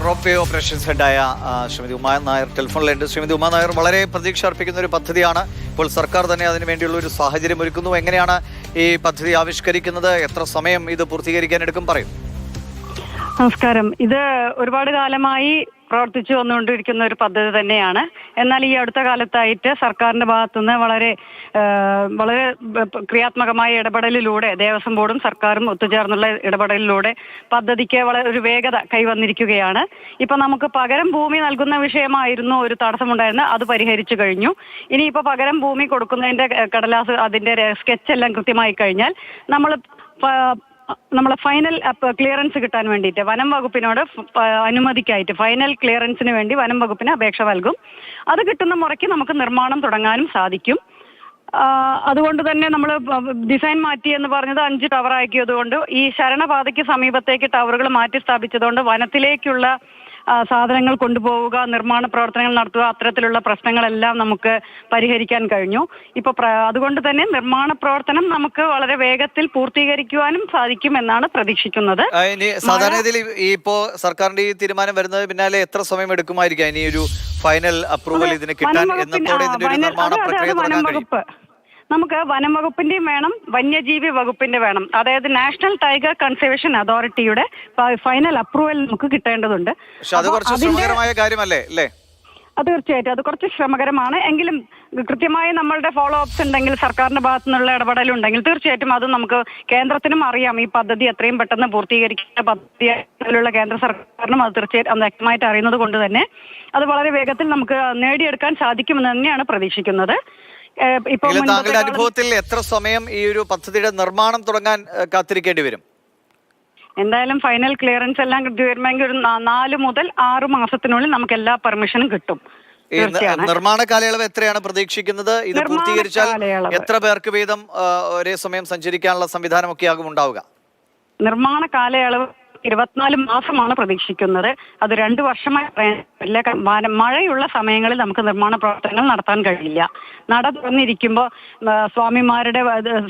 Rope way operations ഹെഡായ ശ്രീമതി ഉമാ നായർ ടെലിഫോണിലുണ്ട്. ശ്രീമതി ഉമാ നായർ, വളരെ പ്രതീക്ഷ അർപ്പിക്കുന്ന ഒരു പദ്ധതിയാണ്. ഇപ്പോൾ സർക്കാർ തന്നെ അതിനു വേണ്ടിയുള്ള ഒരു സാഹചര്യം ഒരുക്കുന്നു. എങ്ങനെയാണ് ഈ പദ്ധതി ആവിഷ്കരിക്കുന്നത്? എത്ര സമയം ഇത് പൂർത്തീകരിക്കാൻ എടുക്കും? പറയും. നമസ്കാരം. ഇത് ഒരുപാട് കാലമായി പ്രവർത്തിച്ചു വന്നുകൊണ്ടിരിക്കുന്ന ഒരു പദ്ധതി തന്നെയാണ്. എന്നാൽ ഈ അടുത്ത കാലത്തായിട്ട് സർക്കാരിന്റെ ഭാഗത്തുനിന്ന് വളരെ ക്രിയാത്മകമായ ഇടപെടലിലൂടെ ദേവസ്വം ബോർഡും സർക്കാരും ഒത്തുചേർന്നുള്ള ഇടപെടലിലൂടെ പദ്ധതിക്ക് വളരെ ഒരു വേഗത കൈവന്നിരിക്കുകയാണ്. ഇപ്പൊ നമുക്ക് പകരം ഭൂമി നൽകുന്ന വിഷയമായിരുന്നു ഒരു തടസ്സമുണ്ടായിരുന്നത്. അത് പരിഹരിച്ചു കഴിഞ്ഞു. ഇനിയിപ്പോ പകരം ഭൂമി കൊടുക്കുന്നതിന്റെ കടലാസ്, അതിന്റെ സ്കെച്ച് എല്ലാം കൃത്യമായി കഴിഞ്ഞാൽ നമ്മളെ ഫൈനൽ ക്ലിയറൻസ് കിട്ടാൻ വേണ്ടിയിട്ട് വനം വകുപ്പിനോട് അനുമതിക്കായിട്ട് ഫൈനൽ ക്ലിയറൻസിന് വേണ്ടി വനം വകുപ്പിന് അപേക്ഷ നൽകും. അത് കിട്ടുന്ന മുറയ്ക്ക് നമുക്ക് നിർമ്മാണം തുടങ്ങാനും സാധിക്കും. അതുകൊണ്ട് തന്നെ നമ്മൾ ഡിസൈൻ മാറ്റി എന്ന് പറഞ്ഞത് 5 ടവർ ആക്കിയതുകൊണ്ട് ഈ ശരണപാതയ്ക്ക് സമീപത്തേക്ക് ടവറുകൾ മാറ്റി സ്ഥാപിച്ചതുകൊണ്ട് വനത്തിലേക്കുള്ള സാധനങ്ങൾ കൊണ്ടുപോവുക, നിർമ്മാണ പ്രവർത്തനങ്ങൾ നടത്തുക, അത്തരത്തിലുള്ള പ്രശ്നങ്ങളെല്ലാം നമുക്ക് പരിഹരിക്കാൻ കഴിഞ്ഞു. ഇപ്പൊ അതുകൊണ്ട് തന്നെ നിർമ്മാണ പ്രവർത്തനം നമുക്ക് വളരെ വേഗത്തിൽ പൂർത്തീകരിക്കുവാനും സാധിക്കും എന്നാണ് പ്രതീക്ഷിക്കുന്നത്. സാധാരണ ഇതിൽ ഇപ്പോ സർക്കാരിന്റെ ഈ തീരുമാനം വരുന്നത് പിന്നാലെ എത്ര സമയം എടുക്കുമായിരിക്കും ഇനി ഒരു ഫൈനൽ അപ്രൂവൽ ഇതിന് കിട്ടാൻ? എന്നത്തോടെ ഇതിന്റെ ഒരു നിർമ്മാണ പ്രക്രിയ തുടങ്ങാൻ കഴിയും? നമുക്ക് വനം വകുപ്പിന്റെയും വേണം, വന്യജീവി വകുപ്പിന്റെ വേണം. അതായത് നാഷണൽ ടൈഗർ കൺസർവേഷൻ അതോറിറ്റിയുടെ ഫൈനൽ അപ്രൂവൽ നമുക്ക് കിട്ടേണ്ടതുണ്ട്. അത് തീർച്ചയായിട്ടും അത് കുറച്ച് ശ്രമകരമാണ്. എങ്കിലും കൃത്യമായി നമ്മളുടെ ഫോളോ അപ്സ് ഉണ്ടെങ്കിൽ, സർക്കാരിന്റെ ഭാഗത്തു നിന്നുള്ള ഇടപെടലുണ്ടെങ്കിൽ തീർച്ചയായിട്ടും അത് നമുക്ക് കേന്ദ്രത്തിനും അറിയാം. ഈ പദ്ധതി എത്രയും പെട്ടെന്ന് പൂർത്തീകരിക്കുന്ന പദ്ധതിയിലുള്ള കേന്ദ്ര സർക്കാരിനും അത് തീർച്ചയായിട്ടും വ്യക്തമായിട്ട് അറിയുന്നത് കൊണ്ട് തന്നെ അത് വളരെ വേഗത്തിൽ നമുക്ക് നേടിയെടുക്കാൻ സാധിക്കുമെന്ന് തന്നെയാണ് പ്രതീക്ഷിക്കുന്നത്. താങ്കളുടെ അനുഭവത്തിൽ എത്ര സമയം ഈ ഒരു പദ്ധതിയുടെ നിർമ്മാണം തുടങ്ങാൻ കാത്തിരിക്കേണ്ടി വരും? എന്തായാലും ഫൈനൽ ക്ലിയറൻസ് എല്ലാം വരുമെങ്കിൽ ഒരു 4 മുതൽ 6 മാസത്തിനുള്ളിൽ നമുക്ക് എല്ലാ പെർമിഷനും കിട്ടും. നിർമ്മാണ കാലയളവ് എത്രയാണ് പ്രതീക്ഷിക്കുന്നത്? ഇത് പൂർത്തീകരിച്ചാൽ എത്ര പേർക്ക് വീതം ഒരേ സമയം സഞ്ചരിക്കാനുള്ള സംവിധാനമൊക്കെ ആകും ഉണ്ടാവുക? നിർമ്മാണ കാലയളവ് 24 മാസമാണ് പ്രതീക്ഷിക്കുന്നത്. അത് 2 വർഷമായി മഴയുള്ള സമയങ്ങളിൽ നമുക്ക് നിർമ്മാണ പ്രവർത്തനങ്ങൾ നടത്താൻ കഴിയില്ല. നട തുറന്നിരിക്കുമ്പോൾ സ്വാമിമാരുടെ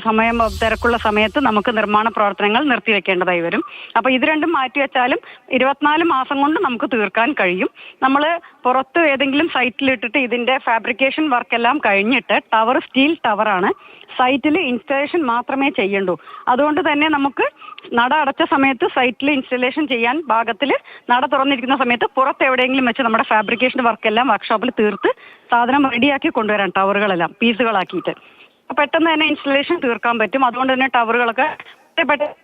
സമയം തിരക്കുള്ള സമയത്ത് നമുക്ക് നിർമ്മാണ പ്രവർത്തനങ്ങൾ നിർത്തിവെക്കേണ്ടതായി വരും. അപ്പൊ ഇത് രണ്ടും മാറ്റിവെച്ചാലും 24 മാസം കൊണ്ട് നമുക്ക് തീർക്കാൻ കഴിയും. നമ്മൾ പുറത്ത് ഏതെങ്കിലും സൈറ്റിലിട്ടിട്ട് ഇതിന്റെ ഫാബ്രിക്കേഷൻ വർക്കെല്ലാം കഴിഞ്ഞിട്ട് ടവർ സ്റ്റീൽ ടവറാണ്, സൈറ്റിൽ ഇൻസ്റ്റലേഷൻ മാത്രമേ ചെയ്യണ്ടൂ. അതുകൊണ്ട് തന്നെ നമുക്ക് നട അടച്ച സമയത്ത് സൈറ്റിൽ ഇൻസ്റ്റലേഷൻ ചെയ്യാൻ ഭാഗത്തിൽ, നട തുറന്നിരിക്കുന്ന സമയത്ത് പുറത്ത് എവിടെയെങ്കിലും വെച്ച് നമ്മുടെ ഫാബ്രിക്കേഷൻ വർക്കെല്ലാം വർക്ക്ഷോപ്പിൽ തീർത്ത് സാധനം റെഡിയാക്കി കൊണ്ടുവരാൻ, ടവറുകളെല്ലാം പീസുകളാക്കിയിട്ട് പെട്ടെന്ന് തന്നെ ഇൻസ്റ്റലേഷൻ തീർക്കാൻ പറ്റും. അതുകൊണ്ട് തന്നെ ടവറുകളൊക്കെ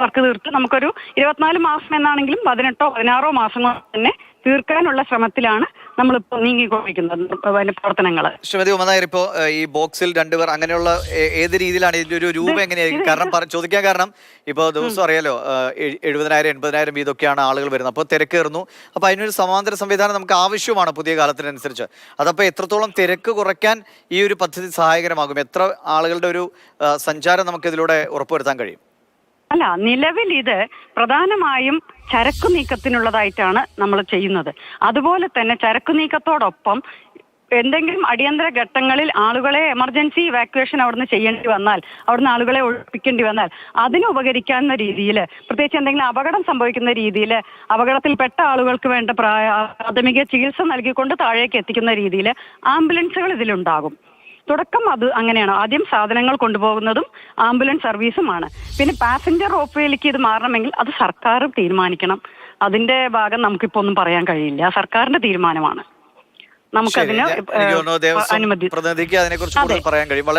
വർക്ക് തീർത്ത് നമുക്കൊരു 24 മാസം എന്നാണെങ്കിലും 18 16 മാസം കൊണ്ട് തന്നെ തീർക്കാനുള്ള ശ്രമത്തിലാണ് നമ്മളിപ്പോൾ നീങ്ങിക്കൊണ്ടിരിക്കുന്നത് പ്രവർത്തനങ്ങൾ. ശ്രീമതി ഉമാ നായർ, ഇപ്പോ ഈ ബോക്സിൽ 2 പേർ അങ്ങനെയുള്ള ഏത് രീതിയിലാണ് ഇതിന്റെ ഒരു രൂപം എങ്ങനെയായിരിക്കും? കാരണം ചോദിക്കാൻ കാരണം ഇപ്പൊ ദിവസം അറിയാലോ 70,000 80,000 ഇതൊക്കെയാണ് ആളുകൾ വരുന്നത്. അപ്പോൾ തിരക്കേറുന്നു. അപ്പൊ അതിനൊരു സമാന്തര സംവിധാനം നമുക്ക് ആവശ്യമാണ് പുതിയ കാലത്തിനനുസരിച്ച്. അതപ്പോൾ എത്രത്തോളം തിരക്ക് കുറയ്ക്കാൻ ഈ ഒരു പദ്ധതി സഹായകരമാകും? എത്ര ആളുകളുടെ ഒരു സഞ്ചാരം നമുക്ക് ഇതിലൂടെ ഉറപ്പുവരുത്താൻ കഴിയും? അല്ല, നിലവിൽ ഇത് പ്രധാനമായും ചരക്കു നീക്കത്തിനുള്ളതായിട്ടാണ് നമ്മൾ ചെയ്യുന്നത്. അതുപോലെ തന്നെ ചരക്കു നീക്കത്തോടൊപ്പം എന്തെങ്കിലും അടിയന്തര ഘട്ടങ്ങളിൽ ആളുകളെ എമർജൻസി ഇവാക്യുവേഷൻ അവിടുന്ന് ചെയ്യേണ്ടി വന്നാൽ, അവിടുന്ന് ആളുകളെ ഒഴിപ്പിക്കേണ്ടി വന്നാൽ അതിന് ഉപകരിക്കാവുന്ന രീതിയിൽ, പ്രത്യേകിച്ച് എന്തെങ്കിലും അപകടം സംഭവിക്കുന്ന രീതിയിൽ അപകടത്തിൽപ്പെട്ട ആളുകൾക്ക് വേണ്ട പ്രാഥമിക ചികിത്സ നൽകിക്കൊണ്ട് താഴേക്ക് എത്തിക്കുന്ന രീതിയിൽ ആംബുലൻസുകൾ ഇതിലുണ്ടാകും. തുടക്കം അത് അങ്ങനെയാണ്. ആദ്യം സാധനങ്ങൾ കൊണ്ടുപോകുന്നതും ആംബുലൻസ് സർവീസുമാണ്. പിന്നെ പാസഞ്ചർ റോപ്പ് വേയിലേക്ക് ഇത് മാറണമെങ്കിൽ അത് സർക്കാർ തീരുമാനിക്കണം. അതിന്റെ ഭാഗം നമുക്കിപ്പോ ഒന്നും പറയാൻ കഴിയില്ല. സർക്കാരിന്റെ തീരുമാനമാണ്. നമുക്കതിന് അനുമതി. പ്രതിനിധിക്ക് അതിനെക്കുറിച്ച് പറയാൻ കഴിയും.